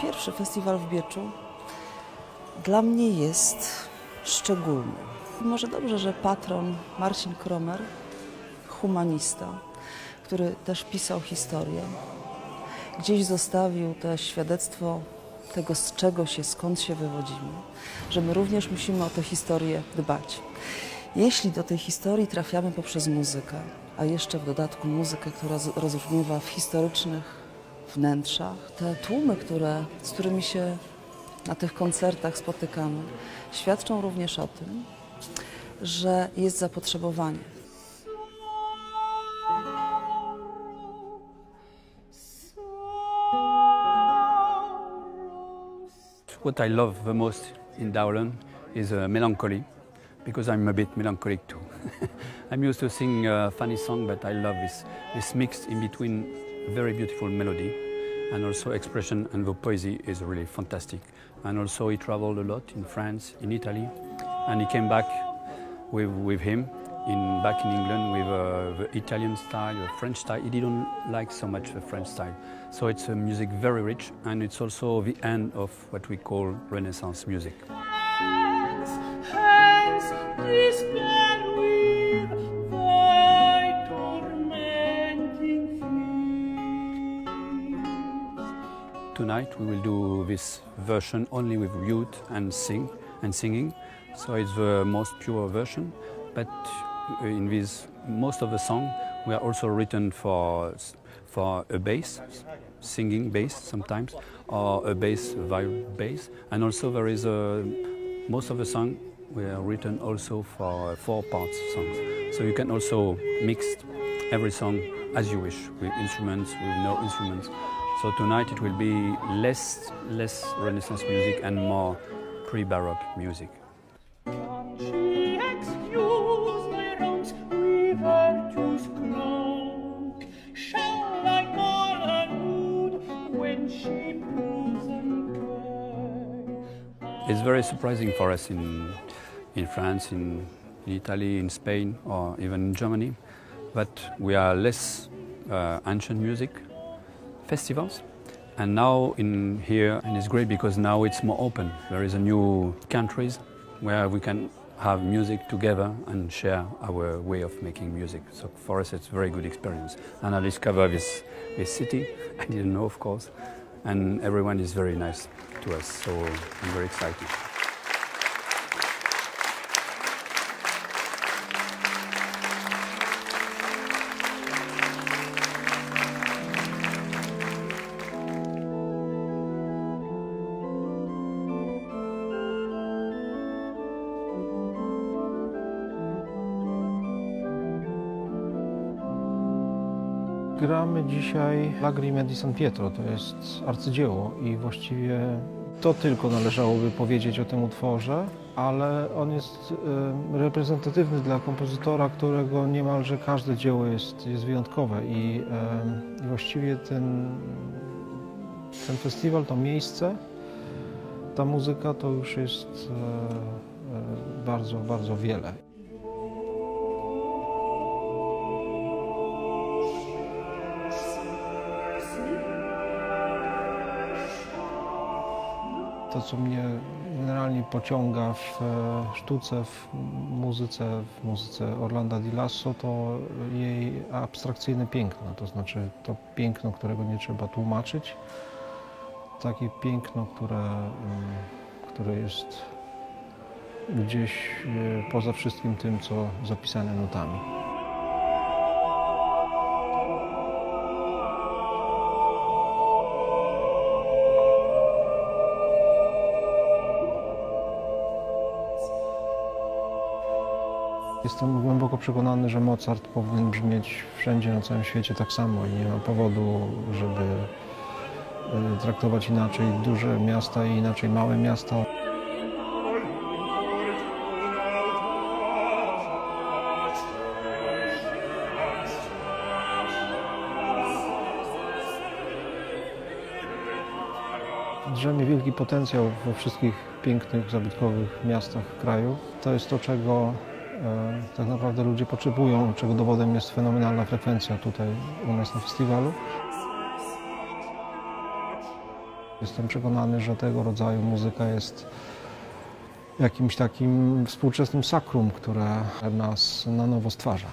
pierwszy festiwal w Bieczu dla mnie jest szczególny. Może dobrze, że patron Marcin Kromer, humanista, który też pisał historię, gdzieś zostawił to świadectwo tego, z czego się, skąd się wywodzimy, że my również musimy o tę historię dbać. Jeśli do tej historii trafiamy poprzez muzykę, a jeszcze w dodatku muzykę, która rozbrzmiewa w historycznych wnętrzach, te tłumy, z którymi się na tych koncertach spotykamy, świadczą również o tym, że jest zapotrzebowanie. What I love the most in Dowlen is melancholy, because I'm a bit melancholic too. I'm used to sing a funny song, but I love this mix in between very beautiful melody and also expression, and the poesy is really fantastic. And also he traveled a lot in France, in Italy, and he came back with him back in England with the Italian style, the French style. He didn't like so much the French style. So it's a music very rich, and it's also the end of what we call Renaissance music. Tonight we will do this version only with lute and singing. So it's the most pure version, but in this most of the song we are also written for a bass, singing bass sometimes, or a bass, viol bass, and also there is most of the song we are written also for 4 parts songs. So you can also mix every song as you wish, with instruments, with no instruments. So tonight it will be less Renaissance music and more pre-Baroque music. It's very surprising for us in France, in Italy, in Spain, or even in Germany, that we are less ancient music festivals. And now in here, and it's great because now it's more open. There is a new countries where we can have music together and share our way of making music. So for us it's a very good experience. And I discovered this city, I didn't know of course, and everyone is very nice to us, so I'm very excited. Gramy dzisiaj Lagrime di San Pietro, to jest arcydzieło i właściwie to tylko należałoby powiedzieć o tym utworze, ale on jest reprezentatywny dla kompozytora, którego niemalże każde dzieło jest wyjątkowe i właściwie ten festiwal, to miejsce, ta muzyka to już jest bardzo, bardzo wiele. To, co mnie generalnie pociąga w sztuce, w muzyce Orlanda Di Lasso, to jej abstrakcyjne piękno, to znaczy to piękno, którego nie trzeba tłumaczyć, takie piękno, które jest gdzieś poza wszystkim tym, co zapisane nutami. Jestem głęboko przekonany, że Mozart powinien brzmieć wszędzie na całym świecie tak samo i nie ma powodu, żeby traktować inaczej duże miasta i inaczej małe miasta. Drzemie wielki potencjał we wszystkich pięknych, zabytkowych miastach kraju. To jest to, czego tak naprawdę ludzie potrzebują, czego dowodem jest fenomenalna frekwencja tutaj u nas na festiwalu. Jestem przekonany, że tego rodzaju muzyka jest jakimś takim współczesnym sakrum, które nas na nowo stwarza.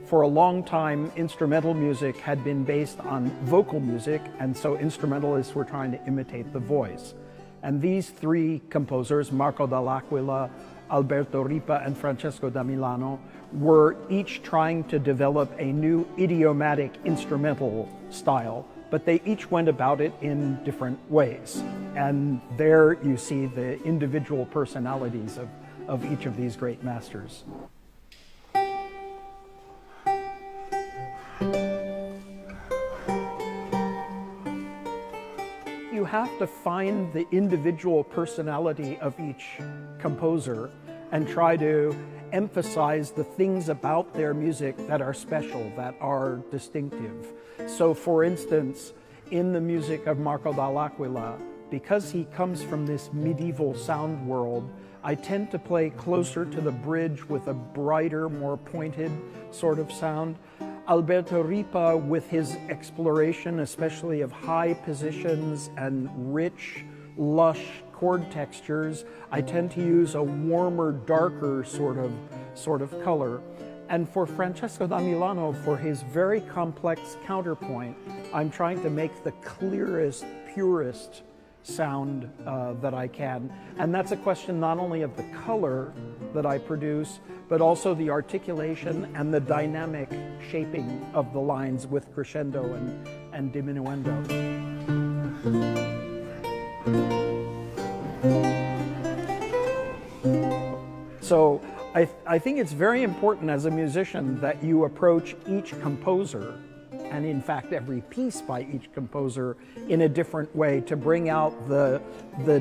For a long time, instrumental music had been based on vocal music, and so instrumentalists were trying to imitate the voice. And these three composers, Marco dall'Aquila, Alberto Ripa, and Francesco da Milano, were each trying to develop a new idiomatic instrumental style, but they each went about it in different ways. And there you see the individual personalities of each of these great masters. You have to find the individual personality of each composer and try to emphasize the things about their music that are special, that are distinctive. So for instance, in the music of Marco dall'Aquila, because he comes from this medieval sound world, I tend to play closer to the bridge with a brighter, more pointed sort of sound. Alberto Ripa, with his exploration, especially of high positions and rich, lush chord textures, I tend to use a warmer, darker sort of color. And for Francesco da Milano, for his very complex counterpoint, I'm trying to make the clearest, purest sound that I can. And that's a question not only of the color that I produce, but also the articulation and the dynamic shaping of the lines with crescendo and diminuendo. So I think it's very important as a musician that you approach each composer, and in fact every piece by each composer, in a different way to bring out the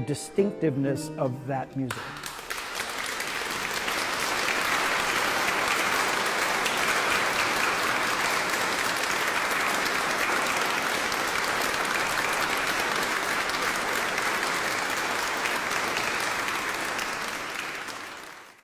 distinctiveness of that music.